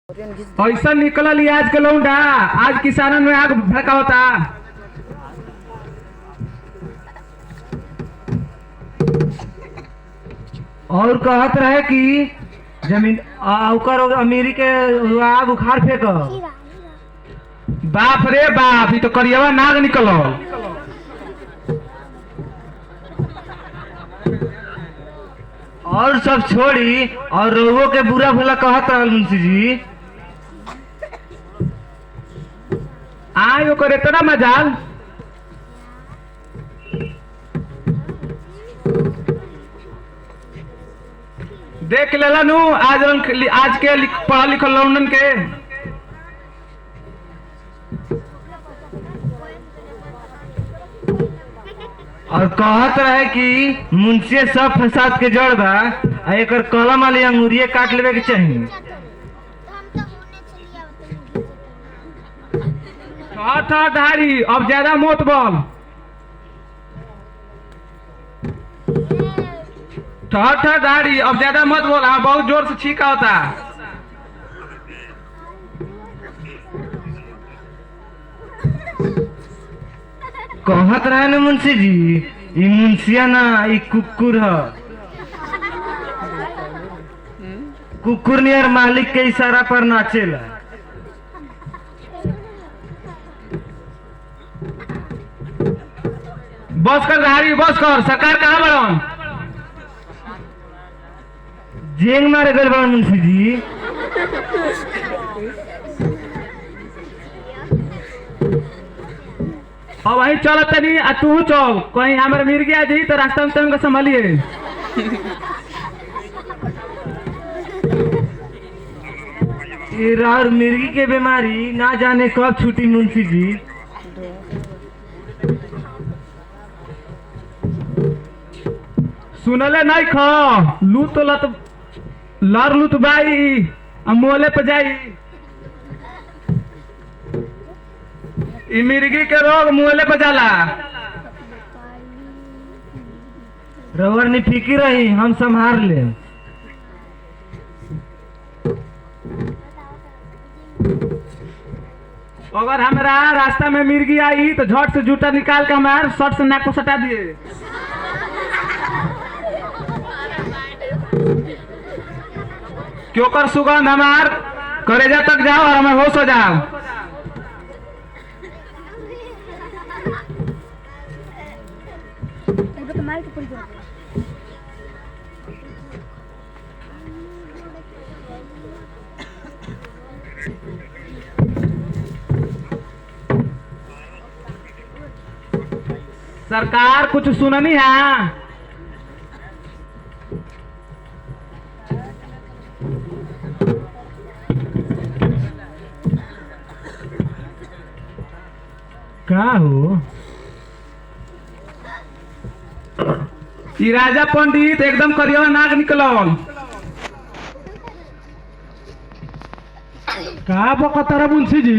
ऐसा निकल आज के लौंडा आज किसानन में आग भड़का होता। और कहत रहे कि जमीन औकर अमीरी के आग उखाड़ फेंक। बाप रे बाप, ये तो करियवा नाग निकल। और सब छोड़ी और रोगों के बुरा भला कहत रहल मुंशी जी। आयो करे इतना मजाल। देख लेला नु आज के पढ़ा लिखल लौंडन के। और कहत रहे कि मुंशी सब फसाद के जड़ बा, एकर कलम वाली अंगूरिये काट लेवे के चाहिए। ठा धारी, अब ज्यादा मत बोल। ठा धारी, अब ज्यादा मत बोल। हाँ, बहुत जोर से छींका होता। कहत रहे न मुंशी जी, ई मुंशिया ना ई कुकुर ह। कुकुर नियर मालिक के इशारा पर नाचेला। बस कर धारी, बस कर। सरकार कहाँ बड़न? जेल मारे गए बड़न मुंशी जी। अब वही चल तनी आ तू चल। कहीं हमारे मिर्गी आ जाई तो रास्ता में तुमको संभालिए। और मिर्गी के बीमारी ना जाने कब छूटी मुंशी जी। सुनले नहीं खा लूट लत लर लूट बाई मोले पे जाई। ई मिर्गी के रोग मोले पे जाला। रवर नहीं फिकी रही, हम संभाल ले। अगर हमारा रास्ता में मिर्गी आई तो झट से जूता निकाल के हमारे शर्ट से नाक को सटा दिए। क्यों कर सुगंध हमार करेजा तक जाओ और हमें होश हो जाओ। सरकार कुछ सुननी है? का हो? ई राजा पंडित एकदम करियवा नाग निकलल। का बकतरा मुंशी जी,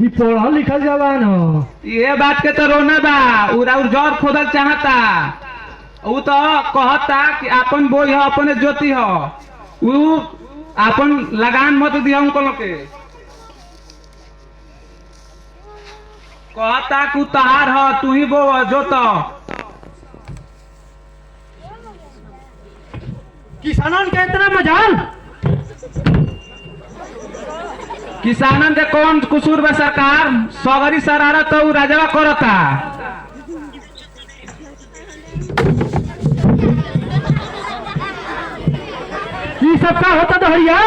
ई पढ़ल लिखल जवान हो। ये बात के तो रोना बा। उरा जड़ खोदल चाहता। उ तो कहता कि अपन बोई हो, अपने ज्योति हो। उ अपन लगान मत दिया उनको लोग के। कहता कि तहार हो, तू ही बो जोत। किसानन के इतना मजाल। किसानन के कौन कसूर बा? सरकार सगरी शरारत तो उ राजवा करता। ये सब का होता तो हरिया?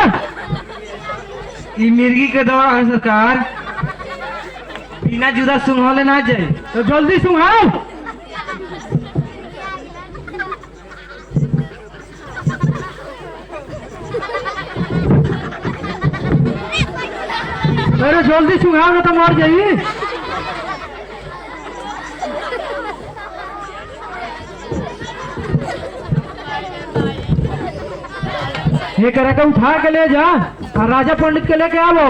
ई मिर्गी के दवा है सरकार। बिना जुदा सुंघले ना जाए तो जल्दी सुंघाओ। अरे जल्दी सुंघाओ ना तो मर जाइए। ये करे के उठा के ले जा और राजा पंडित के लेके आवो।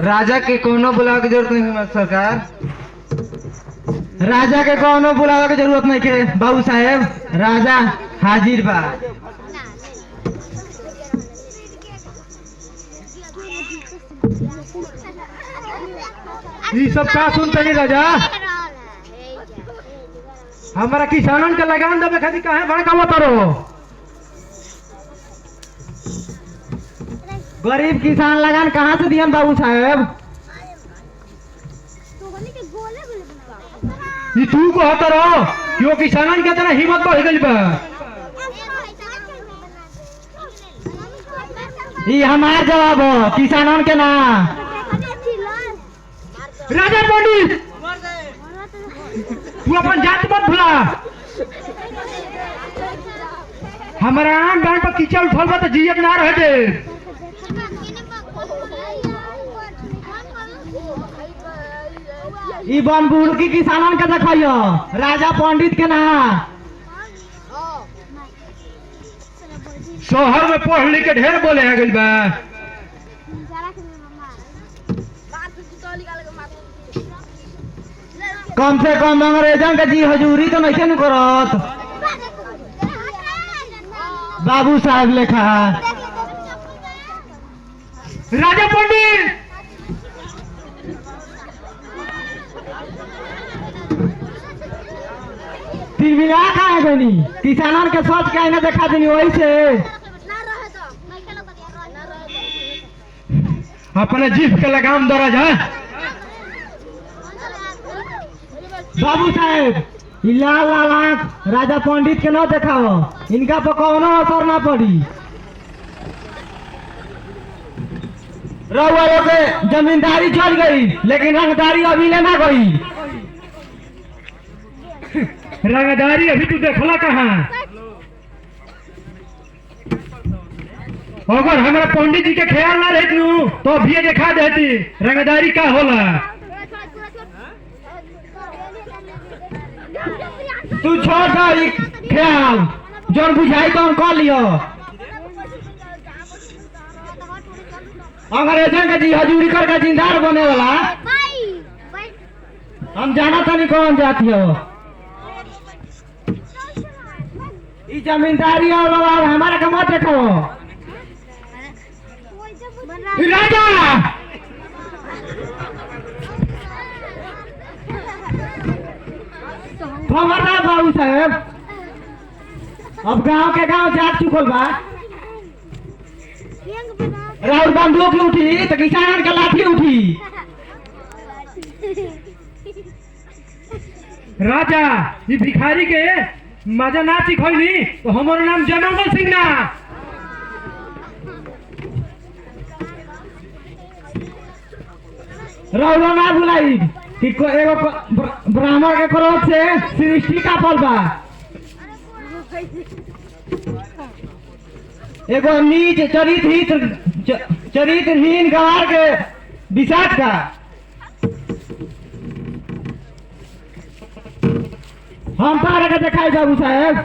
राजा के कोनो बुलावे की जरूरत नहीं है सरकार। राजा के कोनो बुलावे के जरूरत नहीं के बाबू साहेब, राजा हाजिर बा। ये सब का सुनते नहीं राजा? हमारा किसानन के लगान देवे खातिर काहे भड़कावत रहो? गरीब किसान लगान कहाँ से दियन बाबू साहेब? ये तू को होता रहो क्यों किसानन के तरह हिम्मत बढ़ गई बा? ये हमार जवाब हो, किसानन के ना। राजा पंडित तू अपन जात मत भुला। हमारा आम गांव पर कीचड़ उठल बा तो जियत ना रह दे। ई बन बुड़की किसानन के देखियो, राजा पंडित के ना। शहर में पढ़ लिख के ढेर बोले है गइल बा। कम से कम अंग्रेजन के जी हजूरी तो नहीं न करत बाबू साहब लेखा। राजा पंडित तिलमिला कहा गनी, किसानन के सोच के ना देखा देनी वही से। अपने जीभ के लगाम दो राजा। बाबू साहेब लाल लाल आंख राजा पंडित के न देखाओ, इनका पर कोनो असर ना पड़ी। रउआ लोग के जमींदारी चल गई लेकिन रंगदारी अभी लेना गई। रंगदारी अभी तू देखला कहाँ? अगर हमारा पंडित जी के ख्याल ना रहती तो अभी देखा देती रंगदारी का होला। तू छोड़ दो ख्याल, जो बुझाई तो हम कर लियो। अंग्रेजन के जी हजूरी करके जिंदार बने वाला हम जाना था नहीं कौन जाती हो। ई जमींदारी और हमारा का मत देखो। राजा खबरदार बाबू साहेब, अब गांव के गांव जाग चुकल बा। राउर बंदूक उठी तो किसान के लाठी उठी। राजा ये भिखारी के मजा ना सिखोली तो हमारा नाम जनमल सिंह ना। राउर ना बुलाई कि एगो ब्राह्मण के क्रोध से सृष्टि का पल बा। एगो नीच चरित्रहीन गवार के विषाद का। हम तारा के दिखाई बाबू साहेब।